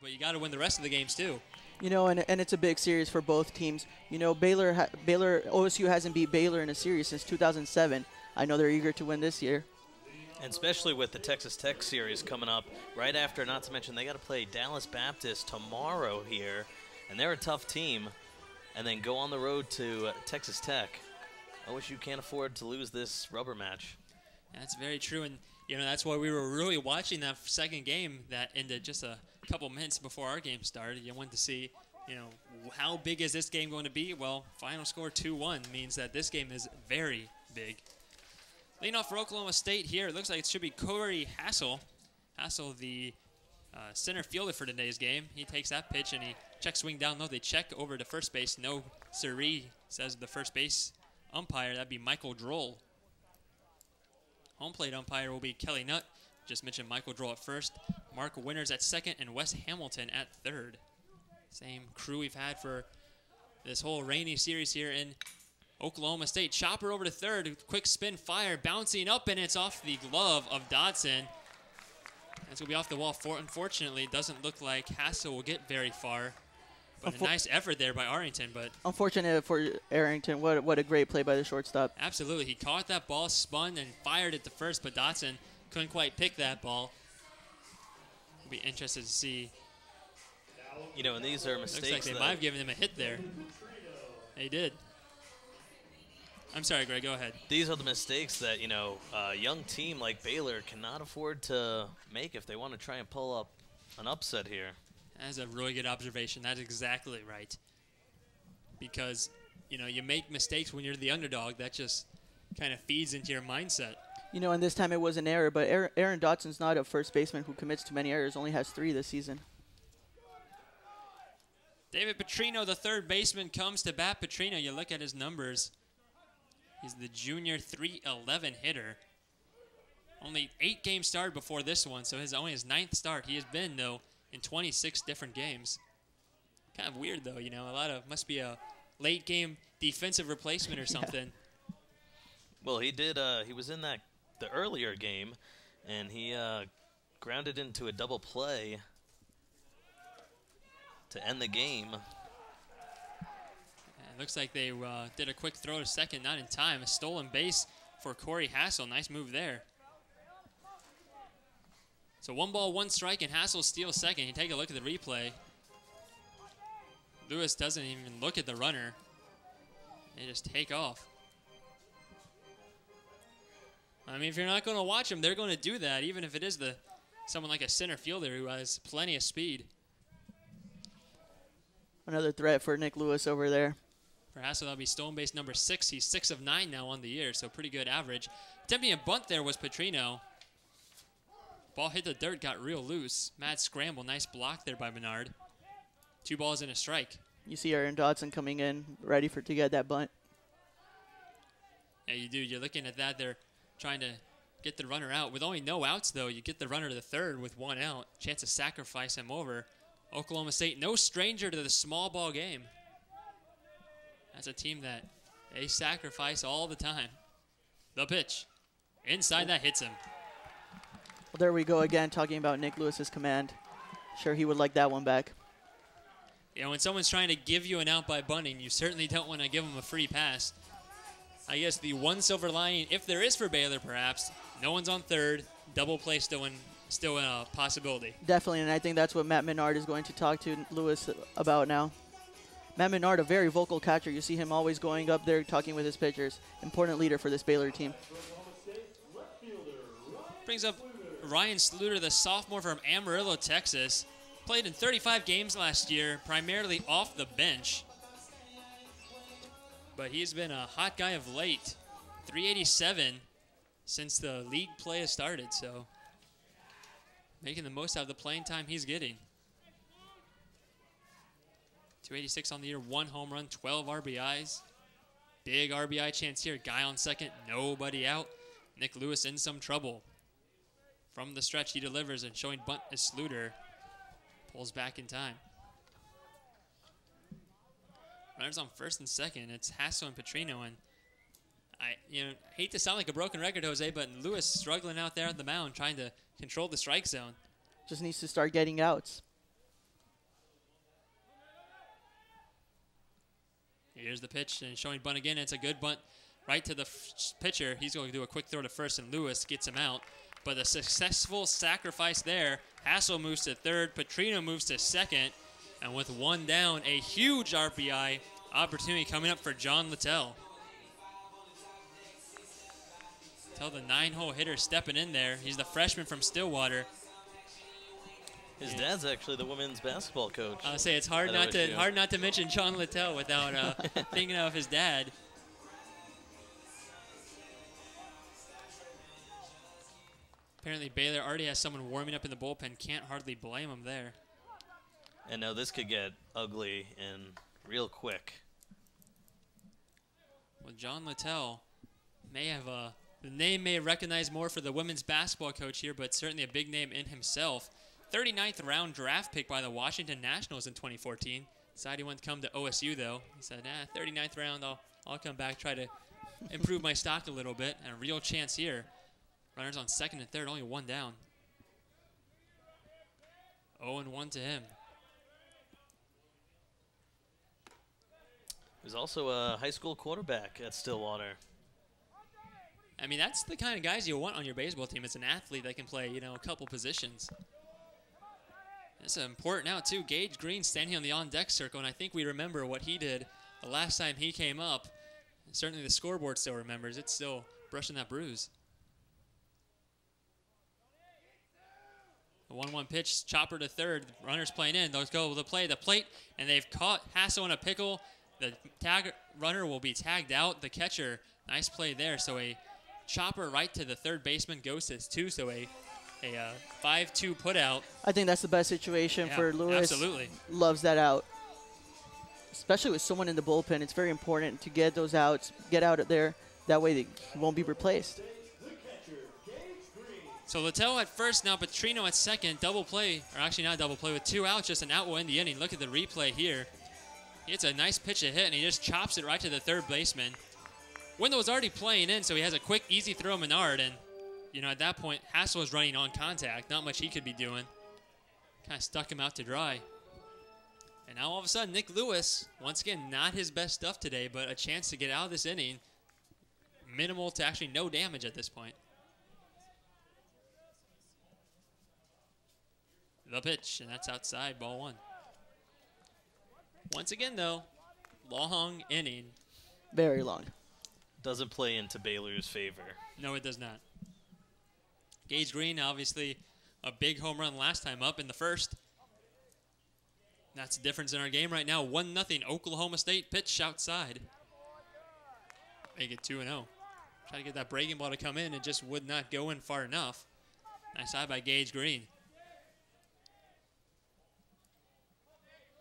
but you got to win the rest of the games too. You know, and it's a big series for both teams. You know, OSU hasn't beat Baylor in a series since 2007. I know they're eager to win this year. And especially with the Texas Tech series coming up right after, not to mention they got to play Dallas Baptist tomorrow here, and they're a tough team, and then go on the road to Texas Tech. OSU can't afford to lose this rubber match. That's very true, and you know that's why we were really watching that second game that ended just a couple minutes before our game started. You wanted to see, you know, how big is this game going to be? Well, final score 2-1 means that this game is very big. Leading off for Oklahoma State here, it looks like it should be Corey Hassel. Hassel, the center fielder for today's game. He takes that pitch and he checks swing down low. They check over to first base. No siree, says the first base umpire. That'd be Michael Droll. Home plate umpire will be Kelly Nutt. Just mentioned Michael Droll at first. Mark Winters at second and Wes Hamilton at third. Same crew we've had for this whole rainy series here in Oklahoma State. Chopper over to third. Quick spin fire. Bouncing up, and it's off the glove of Dodson. That's going to be off the wall. Unfortunately, it doesn't look like Hassel will get very far. But a nice effort there by Arrington. But unfortunate for Arrington. What a great play by the shortstop. Absolutely. He caught that ball, spun, and fired it to first, but Dodson couldn't quite pick that ball. We'll be interested to see. You know, and these are mistakes. Looks like they might have given him a hit there. They did. I'm sorry, Greg, go ahead. These are the mistakes that, you know, a young team like Baylor cannot afford to make if they want to try and pull up an upset here. That's a really good observation. That's exactly right. Because, you know, you make mistakes when you're the underdog. That just kind of feeds into your mindset. You know, and this time it was an error, but Aaron Dodson's not a first baseman who commits too many errors, only has 3 this season. David Petrino, the third baseman, comes to bat. Petrino, you look at his numbers. He's the junior .311 hitter. Only 8 games started before this one, so only his 9th start. He has been, though, in 26 different games. Kind of weird, though, you know. Must be a late game defensive replacement or something. Yeah. Well, he did. He was in the earlier game, and he grounded into a double play to end the game. It looks like they did a quick throw to second, not in time. A stolen base for Corey Hassel. Nice move there. So 1 ball, 1 strike, and Hassel steals second. You take a look at the replay. Lewis doesn't even look at the runner. They just take off. I mean, if you're not going to watch them, they're going to do that, even if it is someone like a center fielder who has plenty of speed. Another threat for Nick Lewis over there. For Hassel, that'll be stolen base number 6. He's 6 of 9 now on the year, so pretty good average. Attempting a bunt there was Petrino. Ball hit the dirt, got real loose. Mad scramble, nice block there by Bernard. 2 balls and a strike. You see Aaron Dodson coming in, ready to get that bunt. Yeah, you do. You're looking at that. They're trying to get the runner out. With only no outs, though, you get the runner to the third with 1 out. Chance to sacrifice him over. Oklahoma State, no stranger to the small ball game. That's a team that they sacrifice all the time. The pitch. Inside, that hits him. Well, there we go again, talking about Nick Lewis's command. Sure, he would like that one back. You know, when someone's trying to give you an out by bunting, you certainly don't want to give them a free pass. I guess the one silver lining, if there is for Baylor perhaps, no one's on third. Double play still a possibility. Definitely, and I think that's what Matt Menard is going to talk to Lewis about now. Matt Menard, a very vocal catcher. You see him always going up there talking with his pitchers. Important leader for this Baylor team. Brings up Ryan Sluter, the sophomore from Amarillo, Texas. Played in 35 games last year, primarily off the bench. But he's been a hot guy of late. 387 since the league play has started, so making the most out of the playing time he's getting. 286 on the year, 1 home run, 12 RBIs. Big RBI chance here. Guy on second, nobody out. Nick Lewis in some trouble. From the stretch, he delivers, and showing bunt is Sluter. Pulls back in time. Runners on first and second. It's Hassel and Petrino, and I hate to sound like a broken record, Jose, but Lewis struggling out there at the mound, trying to control the strike zone. Just needs to start getting outs. Here's the pitch, and showing bunt again. It's a good bunt right to the pitcher. He's going to do a quick throw to first, and Lewis gets him out. But a successful sacrifice there. Hassel moves to third. Petrino moves to second. And with one down, a huge RBI opportunity coming up for John Littell. Tell the 9-hole hitter stepping in there. He's the freshman from Stillwater. His dad's actually the women's basketball coach. I'll say it's hard not to mention John Littell without thinking of his dad. Apparently Baylor already has someone warming up in the bullpen. Can't hardly blame him there. And now this could get ugly and real quick. Well, John Littell may have the name may recognize more for the women's basketball coach here, but certainly a big name in himself. 39th round draft pick by the Washington Nationals in 2014. Decided he wanted to come to OSU though. He said, 39th round, I'll come back, try to improve my stock a little bit, and a real chance here. Runners on second and third, only one down. 0-1 to him. He's also a high school quarterback at Stillwater. I mean, that's the kind of guys you want on your baseball team. It's an athlete that can play, a couple positions. It's important now, too. Gage Green standing on the on-deck circle, and I think we remember what he did the last time he came up. And certainly the scoreboard still remembers. It's still brushing that bruise. The 1-1 pitch, chopper to third. Runners playing in. Those go to the plate, and they've caught Hassel in a pickle. The tag runner will be tagged out. The catcher, nice play there. So a chopper right to the third baseman goes to 2. So a 5-2 put out. I think that's the best situation for Lewis. Absolutely. Loves that out. Especially with someone in the bullpen, it's very important to get those outs, get out of there. That way they won't be replaced. So Littell at first, now Petrino at second. Double play, or actually not double play, with 2 outs, just an out will end the inning. Look at the replay here. It's a nice pitch to hit, and he just chops it right to the third baseman. Wendell was already playing in, so he has a quick, easy throw Menard, and at that point, Hassel was running on contact. Not much he could be doing. Kind of stuck him out to dry. And now all of a sudden, Nick Lewis, once again, not his best stuff today, but a chance to get out of this inning. Minimal to actually no damage at this point. The pitch, and that's outside, ball 1. Once again, though, long inning. Very long. Doesn't play into Baylor's favor. No, it does not. Gage Green, obviously, a big home run last time up in the first. That's the difference in our game right now. 1-0 Oklahoma State, pitch outside. Make it 2-0. Try to get that breaking ball to come in. It just would not go in far enough. Nice eye by Gage Green.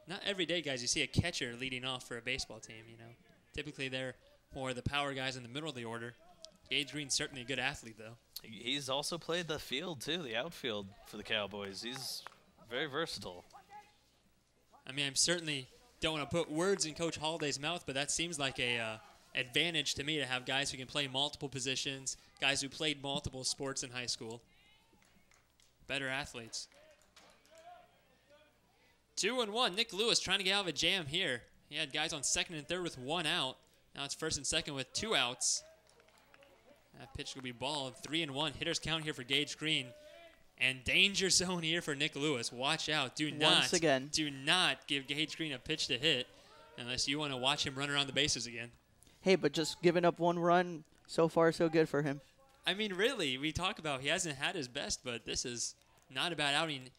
Not every day, guys, you see a catcher leading off for a baseball team, Typically, they're more the power guys in the middle of the order. Gage Green's certainly a good athlete, though. He's also played the field, too, the outfield for the Cowboys. He's very versatile. I mean, I certainly don't want to put words in Coach Holliday's mouth, but that seems like a advantage to me to have guys who can play multiple positions, guys who played multiple sports in high school. Better athletes. 2-1. Nick Lewis trying to get out of a jam here. He had guys on second and third with 1 out. Now it's first and second with 2 outs. That pitch will be ball. 3-1. Hitters count here for Gage Green. And danger zone here for Nick Lewis. Watch out. Do not give Gage Green a pitch to hit unless you want to watch him run around the bases again. Hey, but just giving up 1 run, so far so good for him. I mean, really, we talk about he hasn't had his best, but this is not a bad outing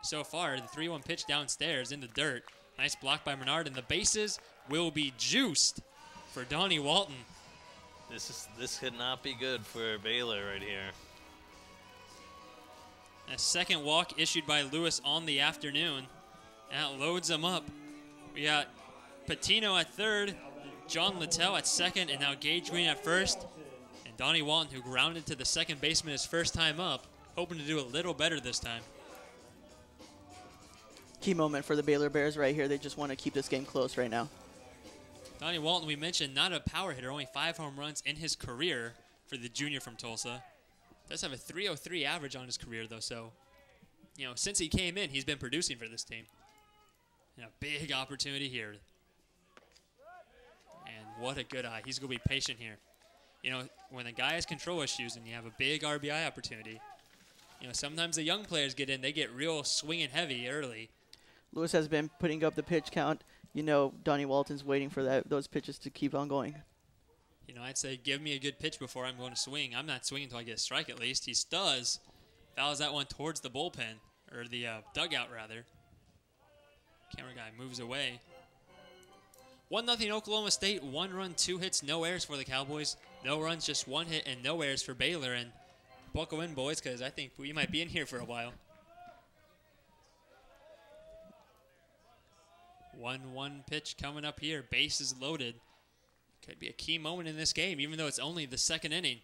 so far. The 3-1 pitch downstairs in the dirt. Nice block by Menard, and the bases will be juiced for Donnie Walton. This could not be good for Baylor right here. A second walk issued by Lewis on the afternoon. That loads them up. We got Patino at third, John Littell at second, and now Gage Green at first. And Donnie Walton, who grounded to the second baseman his first time up, hoping to do a little better this time. Key moment for the Baylor Bears right here. They just want to keep this game close right now. Donnie Walton, we mentioned, not a power hitter, only 5 home runs in his career for the junior from Tulsa. Does have a .303 average on his career, though, so, since he came in, he's been producing for this team. And a big opportunity here. what a good eye. He's going to be patient here. You know, when a guy has control issues and you have a big RBI opportunity, you know, sometimes the young players get in, they get real swinging heavy early. Lewis has been putting up the pitch count. You know, Donnie Walton's waiting for those pitches to keep on going. You know, I'd say give me a good pitch before I'm going to swing. I'm not swinging until I get a strike at least. He does. Fouls that one towards the bullpen, or the dugout rather. Camera guy moves away. 1-0 Oklahoma State. 1 run, 2 hits, no errors for the Cowboys. No runs, just 1 hit and no errors for Baylor. And buckle in, boys, because I think we might be in here for a while. 1-1 pitch coming up here. Bases loaded. Could be a key moment in this game, even though it's only the 2nd inning.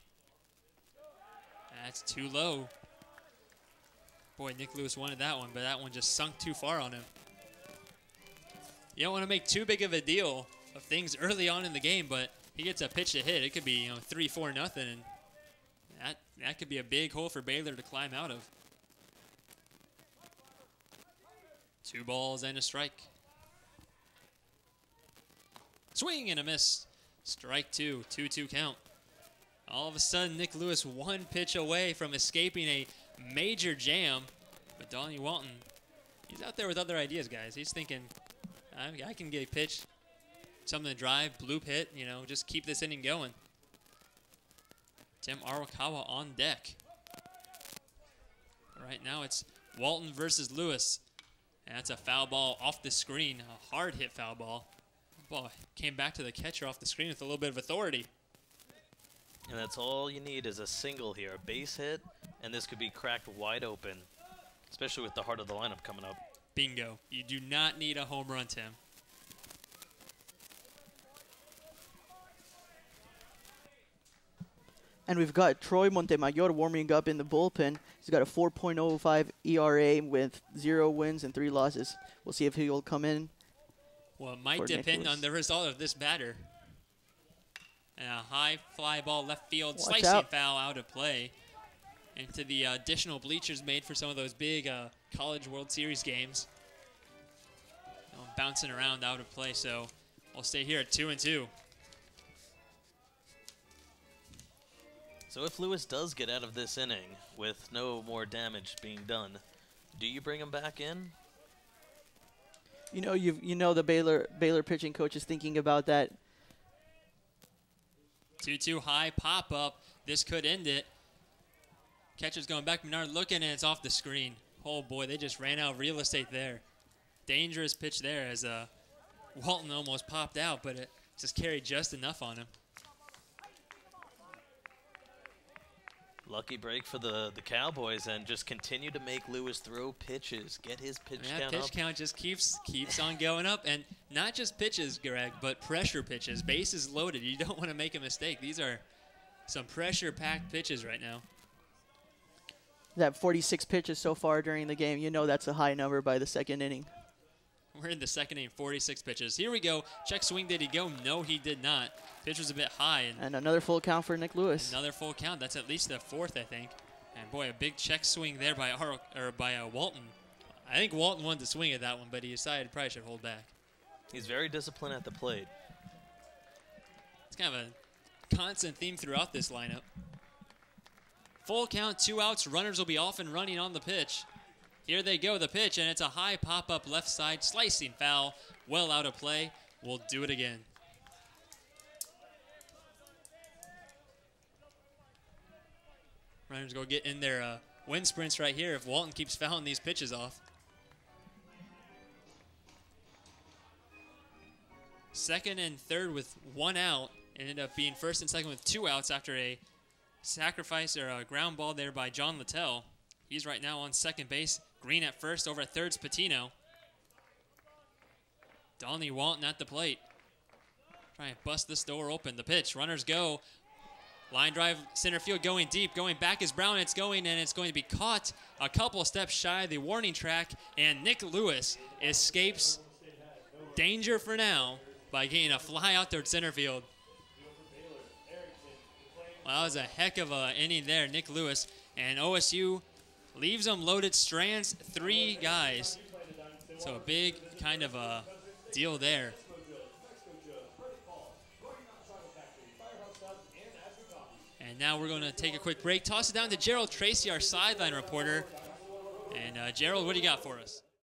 That's too low. Boy, Nick Lewis wanted that one, but that one just sunk too far on him. You don't want to make too big of a deal of things early on in the game, but he gets a pitch to hit. It could be, you know, 3-4 nothing, and that could be a big hole for Baylor to climb out of. 2 balls and a strike. Swing and a miss. Strike 2, 2-2 count. All of a sudden, Nick Lewis 1 pitch away from escaping a major jam. But Donnie Walton, he's out there with other ideas, guys. He's thinking, I can get a pitch, something to drive, bloop hit, you know, just keep this inning going. Tim Arakawa on deck. Right now, it's Walton versus Lewis. And that's a foul ball off the screen, a hard hit foul ball. Ball came back to the catcher off the screen with a little bit of authority. And that's all you need is a single here, a base hit, and this could be cracked wide open, especially with the heart of the lineup coming up. Bingo. You do not need a home run, Tim. And we've got Troy Montemayor warming up in the bullpen. He's got a 4.05 ERA with 0 wins and 3 losses. We'll see if he will come in. Well, it might depend on the result of this batter. And a high fly ball left field, slicing foul out of play. Into the additional bleachers made for some of those big College World Series games. You know, bouncing around out of play, so we'll stay here at 2-2. So if Lewis does get out of this inning with no more damage being done, do you bring him back in? You know, the Baylor pitching coach is thinking about that. 2-2 high pop up. This could end it. Catcher's going back. Menard looking, and it's off the screen. Oh boy, they just ran out of real estate there. Dangerous pitch there as Walton almost popped out, but it just carried just enough on him. Lucky break for the Cowboys, and just continue to make Lewis throw pitches, get his pitch count up. That pitch count just keeps on going up, and not just pitches, Greg, but pressure pitches. Bases loaded. You don't want to make a mistake. These are some pressure-packed pitches right now. That 46 pitches so far during the game, you know that's a high number by the 2nd inning. We're in the 2nd inning, 46 pitches. Here we go. Check swing, did he go? No, he did not. Pitch was a bit high. And another full count for Nick Lewis. Another full count. That's at least the 4th, I think. And boy, a big check swing there by Walton. I think Walton wanted to swing at that one, but he decided probably should hold back. He's very disciplined at the plate. It's kind of a constant theme throughout this lineup. Full count, 2 outs. Runners will be off and running on the pitch. Here they go, the pitch, and it's a high pop-up left side, slicing foul, well out of play. We'll do it again. Runners go get in their wind sprints right here if Walton keeps fouling these pitches off. 2nd and 3rd with 1 out. Ended up being 1st and 2nd with 2 outs after a sacrifice or a ground ball there by John Littell. He's right now on 2nd base. Green at 1st, over at 3rd's Patino. Donnie Walton at the plate. Trying to bust this door open. The pitch, runners go. Line drive, center field going deep. Going back is Brown. It's going, and it's going to be caught a couple steps shy of the warning track. And Nick Lewis escapes danger for now by getting a fly out there at center field. Well, that was a heck of an inning there, Nick Lewis. And OSU leaves them loaded, strands 3 guys. So a big kind of a deal there. And now we're going to take a quick break. Toss it down to Gerald Tracy, our sideline reporter. And Gerald, what do you got for us?